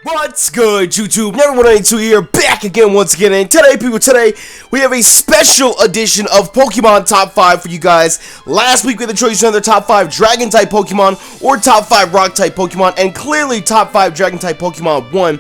What's good, YouTube? Never192 here, back again once again, and today, people, we have a special edition of Pokemon Top 5 for you guys. Last week we had the choice of either Top 5 Dragon-type Pokemon or Top 5 Rock-type Pokemon, and clearly Top 5 Dragon-type Pokemon won.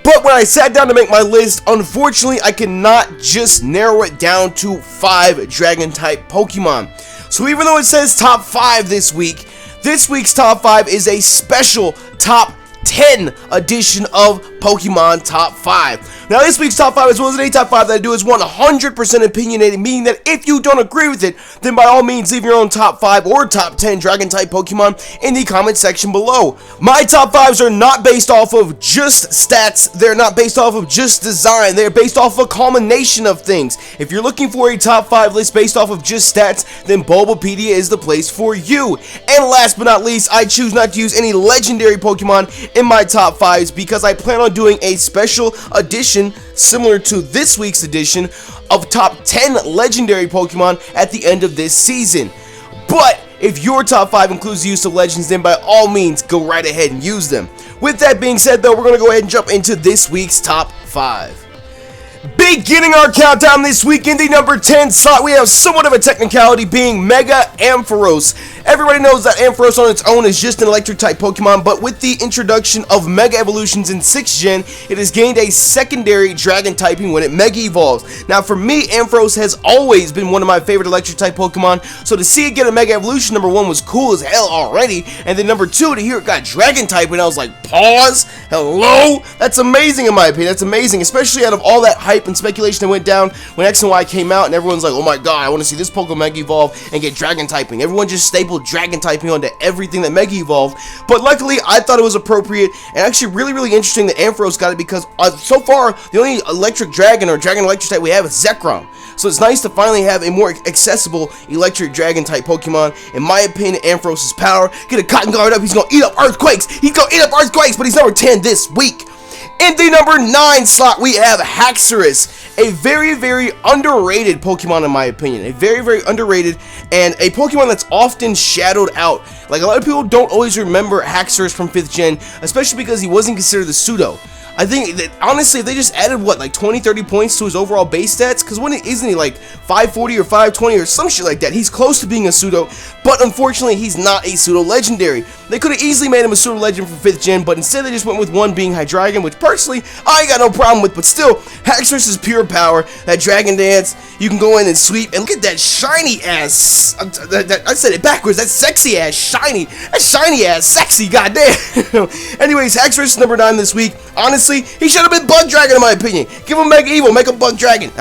But when I sat down to make my list, unfortunately, I cannot just narrow it down to 5 Dragon-type Pokemon. So even though it says Top 5 this week's Top 5 is a special Top 10 edition of Pokemon Top 5. Now, this week's Top 5, as well as any Top 5 that I do, is 100% opinionated, meaning that if you don't agree with it, then by all means leave your own Top 5 or Top 10 Dragon-type Pokemon in the comment section below. My Top 5s are not based off of just stats, they're not based off of just design, they're based off of a combination of things. If you're looking for a Top 5 list based off of just stats, then Bulbapedia is the place for you. And last but not least, I choose not to use any legendary Pokemon in my top 5s because I plan on doing a special edition similar to this week's edition of top 10 legendary Pokemon at the end of this season. But if your top 5 includes the use of legends, then by all means go right ahead and use them. With that being said though, we're going to go ahead and jump into this week's top 5. Beginning our countdown this week in the number 10 slot, we have somewhat of a technicality being Mega Ampharos. Everybody knows that Ampharos on its own is just an electric-type Pokemon, but with the introduction of Mega Evolutions in 6th Gen, it has gained a secondary Dragon typing when it Mega Evolves. Now, for me, Ampharos has always been one of my favorite electric-type Pokemon, so to see it get a Mega Evolution, number 1, was cool as hell already, and then number 2, to hear it got Dragon typing, I was like, pause? Hello? That's amazing in my opinion, that's amazing, especially out of all that hype and speculation that went down when X and Y came out, and everyone's like, oh my god, I want to see this Pokemon Mega Evolve and get Dragon typing. Everyone just stapled Dragon typing onto everything that Mega Evolved, but luckily I thought it was appropriate and actually really interesting that Ampharos got it because so far the only electric dragon or dragon electric type we have is Zekrom. So it's nice to finally have a more accessible electric dragon type Pokemon. In my opinion, Ampharos' power, get a cotton guard up, he's gonna eat up Earthquakes, but he's number 10 this week. In the number 9 slot, we have Haxorus, a very underrated Pokemon in my opinion. A very underrated, and a Pokemon that's often shadowed out. Like, a lot of people don't always remember Haxorus from 5th Gen, especially because he wasn't considered the pseudo. I think that, honestly, if they just added, what, like 20-30 points to his overall base stats? Because isn't he like 540 or 520 or some shit like that? He's close to being a pseudo, but unfortunately, he's not a pseudo legendary. They could have easily made him a pseudo legend for 5th Gen, but instead they just went with one being Hydreigon, which personally, I ain't got no problem with, but still, Haxorus is pure power. That Dragon Dance, you can go in and sweep, and look at that shiny ass, I said it backwards, that sexy ass shiny, that shiny ass sexy, goddamn. Anyways, Haxorus is number 9 this week. Honestly, he should have been Bug Dragon in my opinion. Give him Mega Evo, make him Bug Dragon.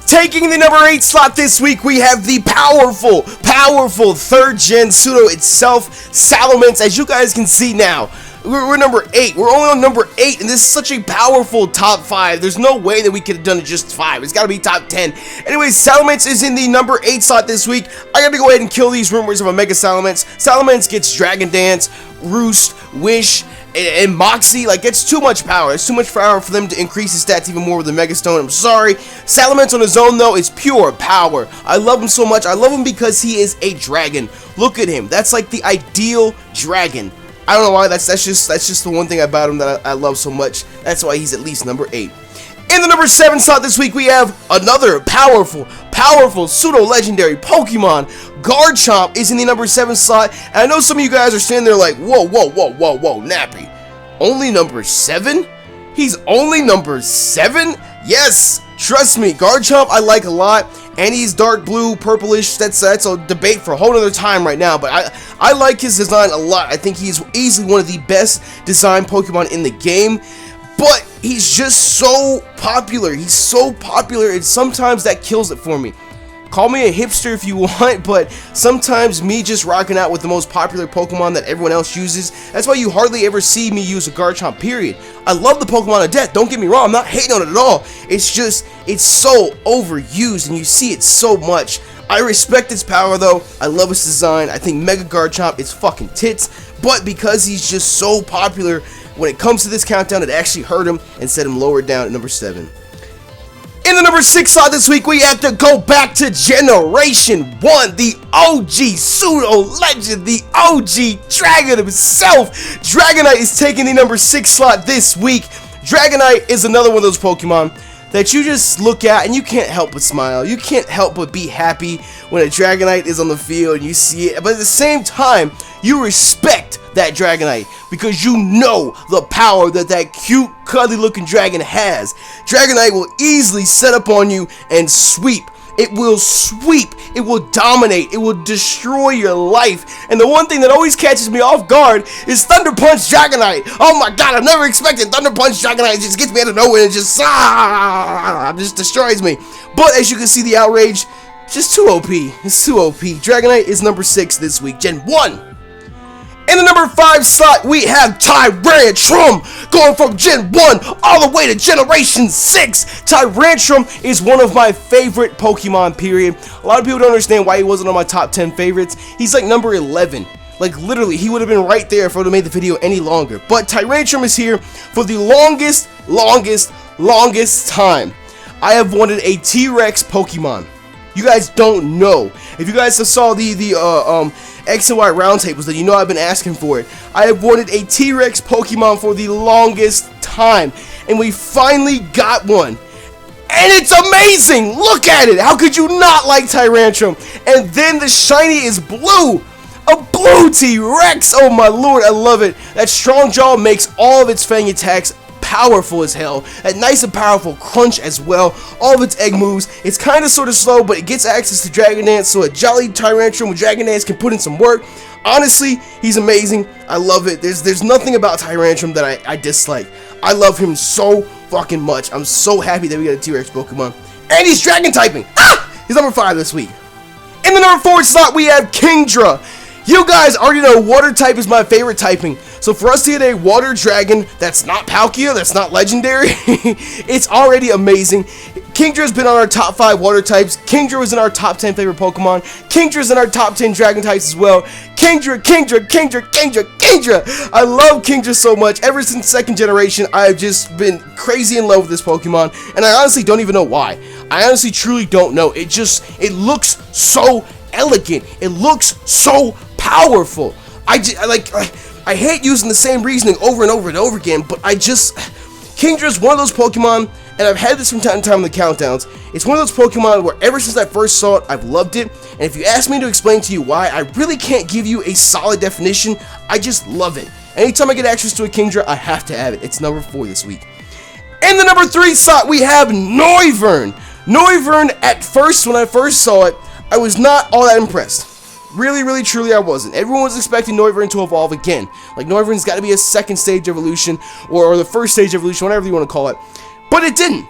Taking the number 8 slot this week, we have the powerful 3rd Gen pseudo itself, Salamence. As you guys can see now, we're number 8. We're only on number 8, and this is such a powerful top 5. There's no way that we could have done it just 5. It's got to be top 10. Anyways, Salamence is in the number 8 slot this week. I got to go ahead and kill these rumors of a Mega Salamence. Salamence gets Dragon Dance, Roost, Wish, and Moxie. Like, it's too much power. It's too much power for them to increase his stats even more with the Mega Stone. I'm sorry. Salamence on his own, though, is pure power. I love him so much. I love him because he is a dragon. Look at him. That's like the ideal dragon. I don't know why. That's just the one thing about him that I love so much. That's why he's at least number 8. In the number 7 slot this week, we have another powerful pseudo-legendary Pokemon. Garchomp is in the number 7 slot, and I know some of you guys are standing there like, whoa, Nappy. Only number 7? He's only number 7? Yes, trust me, Garchomp I like a lot, and he's dark blue, purplish. That's a debate for a whole other time right now, but I like his design a lot. I think he's easily one of the best designed Pokemon in the game. But he's just so popular. He's so popular, and sometimes that kills it for me. Call me a hipster if you want, but sometimes me just rocking out with the most popular Pokemon that everyone else uses, that's why you hardly ever see me use a Garchomp, period. I love the Pokemon to death, don't get me wrong, I'm not hating on it at all. It's just, it's so overused, and you see it so much. I respect its power though, I love its design, I think Mega Garchomp is fucking tits, but because he's just so popular, when it comes to this countdown, it actually hurt him and set him lower down at number 7. In In the number 6 slot this week, we have to go back to Generation 1, the OG pseudo legend, the OG dragon himself. Dragonite is taking the number 6 slot this week. Dragonite is another one of those Pokemon that you just look at and you can't help but smile. You can't help but be happy when a Dragonite is on the field and you see it. But at the same time, you respect that Dragonite because you know the power that that cute, cuddly looking dragon has. Dragonite will easily set up on you and sweep. It will sweep, it will dominate, it will destroy your life. And the one thing that always catches me off guard is Thunder Punch Dragonite. Oh my god, I've never expected Thunder Punch Dragonite. It just gets me out of nowhere and just destroys me. But as you can see, the outrage, just too OP. It's too OP. Dragonite is number 6 this week, Gen 1. In the number 5 slot, we have Tyrantrum, going from Gen 1 all the way to Generation 6. Tyrantrum is one of my favorite Pokemon, period. A lot of people don't understand why he wasn't on my top 10 favorites. He's like number 11. Like, literally, he would have been right there if I would have made the video any longer. But Tyrantrum is here for the longest time. I have wanted a T-Rex Pokemon. You guys don't know. If you guys saw the X and Y roundtables, then you know I've been asking for it. I have wanted a T-Rex Pokemon for the longest time, and we finally got one. And it's amazing! Look at it! How could you not like Tyrantrum? And then the shiny is blue! A blue T-Rex! Oh my lord, I love it. That strong jaw makes all of its fang attacks powerful as hell. That nice and powerful crunch as well. All of its egg moves. It's kind of sort of slow, but it gets access to Dragon Dance, so a jolly Tyrantrum with Dragon Dance can put in some work. Honestly, he's amazing. I love it. There's nothing about Tyrantrum that I dislike. I love him so fucking much. I'm so happy that we got a T-Rex Pokemon. And he's Dragon typing. Ah! He's number 5 this week. In the number 4 slot, we have Kingdra. You guys already know water type is my favorite typing. So for us to get a water dragon that's not Palkia, that's not legendary, it's already amazing. Kingdra's been on our top 5 water types. Kingdra was in our top 10 favorite Pokemon. Kingdra's in our top 10 dragon types as well. Kingdra. I love Kingdra so much. Ever since 2nd generation, I've just been crazy in love with this Pokemon. And I honestly don't even know why. I honestly truly don't know. It looks so elegant. It looks so powerful. I hate using the same reasoning over and over and over again, but Kingdra's one of those Pokemon, and I've had this from time to time in the countdowns. It's one of those Pokemon where ever since I first saw it, I've loved it, and if you ask me to explain to you why, I really can't give you a solid definition. I just love it. Anytime I get access to a Kingdra, I have to have it. It's number 4 this week. In the number 3 slot, we have Noivern. Noivern, at first, when I first saw it, I was not all that impressed. Really, truly, I wasn't. Everyone was expecting Noivern to evolve again. Like, Noivern's got to be a 2nd stage evolution, or the 1st stage evolution, whatever you want to call it. But it didn't.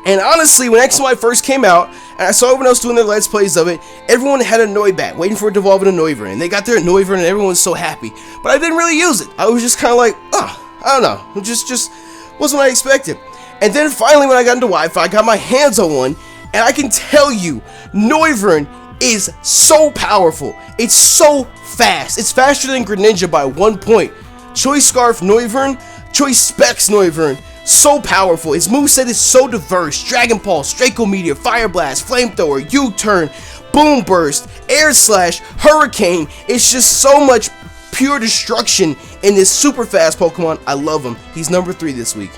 And honestly, when X and Y first came out, and I saw everyone else doing their Let's Plays of it, everyone had a Noibat, waiting for it to evolve into Noivern. And they got their Noivern, and everyone was so happy. But I didn't really use it. I was just kind of like, oh, I don't know. It just wasn't what I expected. And then finally, when I got into Wi-Fi, I got my hands on one, and I can tell you, Noivern is so powerful. It's so fast. It's faster than Greninja by 1 point. Choice Scarf Noivern, Choice Specs Noivern, so powerful. Its moveset is so diverse. Dragon Pulse, Draco Meteor, Fire Blast, Flamethrower, U-Turn, Boom Burst, Air Slash, Hurricane. It's just so much pure destruction in this super fast Pokemon. I love him. He's number 3 this week.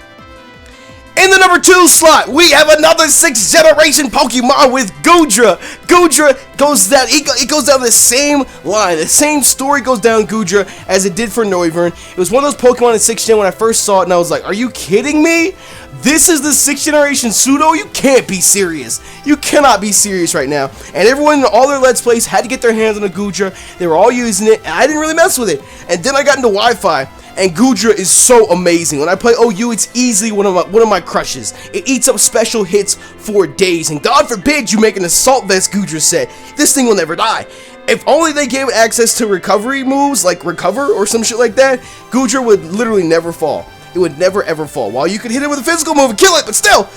In the number 2 slot, we have another 6th generation Pokemon with Goodra. Goodra goes down, it goes down the same line. The same story goes down Goodra as it did for Noivern. It was one of those Pokemon in 6th gen when I first saw it, and I was like, are you kidding me? This is the 6th generation pseudo? You can't be serious. You cannot be serious right now. And everyone in all their Let's Plays had to get their hands on a Goodra. They were all using it, and I didn't really mess with it. And then I got into Wi-Fi. And Goodra is so amazing. When I play OU, it's easily one of my crushes. It eats up special hits for days. And God forbid you make an Assault Vest Goodra set. This thing will never die. If only they gave it access to recovery moves, like Recover or some shit like that, Goodra would literally never fall. It would never ever fall. While you could hit it with a physical move and kill it, but still,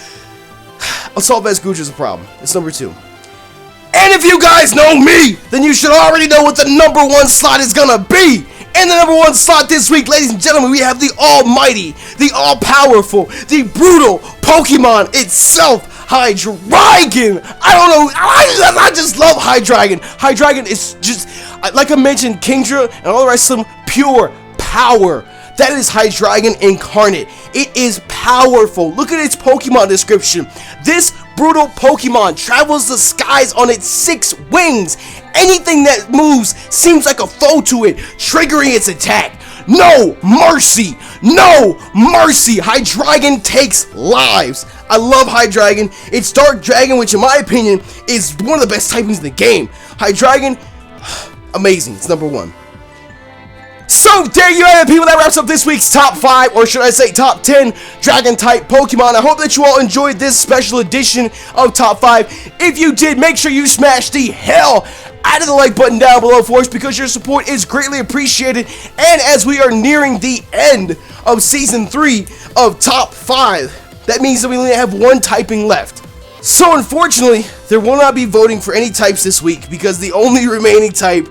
Assault Vest Goodra is a problem. It's number 2. And if you guys know me, then you should already know what the number 1 slot is gonna be. In the number 1 slot this week, ladies and gentlemen, we have the almighty, the all-powerful, the brutal Pokemon itself, Hydreigon. I don't know. I just love Hydreigon. Hydreigon is just, like I mentioned, Kingdra and all the rest of them, pure power. That is Hydreigon incarnate. It is powerful. Look at its Pokemon description. This brutal Pokemon travels the skies on its 6 wings. Anything that moves seems like a foe to it, triggering its attack. No mercy! No mercy! Hydreigon takes lives. I love Hydreigon. It's Dark Dragon, which in my opinion is one of the best typings in the game. Hydreigon, amazing. It's number 1. So there you have it, people. That wraps up this week's top 5, or should I say top 10 dragon type Pokemon. I hope that you all enjoyed this special edition of top 5. If you did, make sure you smash the hell out of the like button down below for us, because your support is greatly appreciated. And as we are nearing the end of season 3 of top 5, that means that we only have 1 typing left. So unfortunately, there will not be voting for any types this week, because the only remaining type,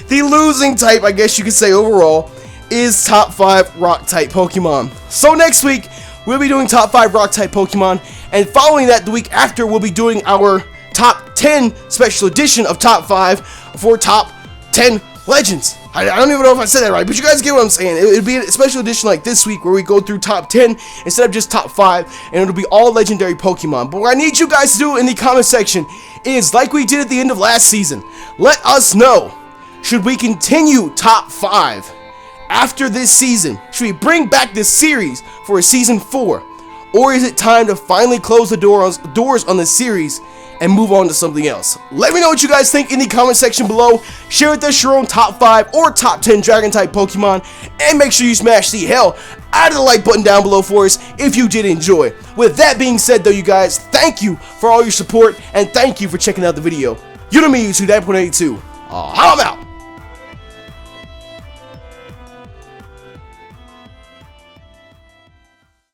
the losing type, I guess you could say overall, is top 5 rock type Pokemon. So next week, we'll be doing top 5 rock type Pokemon, and following that, the week after, we'll be doing our top 10 special edition of top 5 for top 10 legends. I don't even know if I said that right, but you guys get what I'm saying. It'll be a special edition like this week where we go through top 10 instead of just top 5, and it'll be all legendary Pokemon. But what I need you guys to do in the comment section is, like we did at the end of last season, let us know, should we continue top 5 after this season? Should we bring back this series for a season 4? Or is it time to finally close the doors on the series and move on to something else? Let me know what you guys think in the comment section below. Share with us your own top 5 or top 10 dragon type Pokemon, and make sure you smash the hell out of the like button down below for us if you did enjoy. With that being said though, you guys, thank you for all your support, and thank you for checking out the video. You know me, YouTube, Nappy182. I'm out.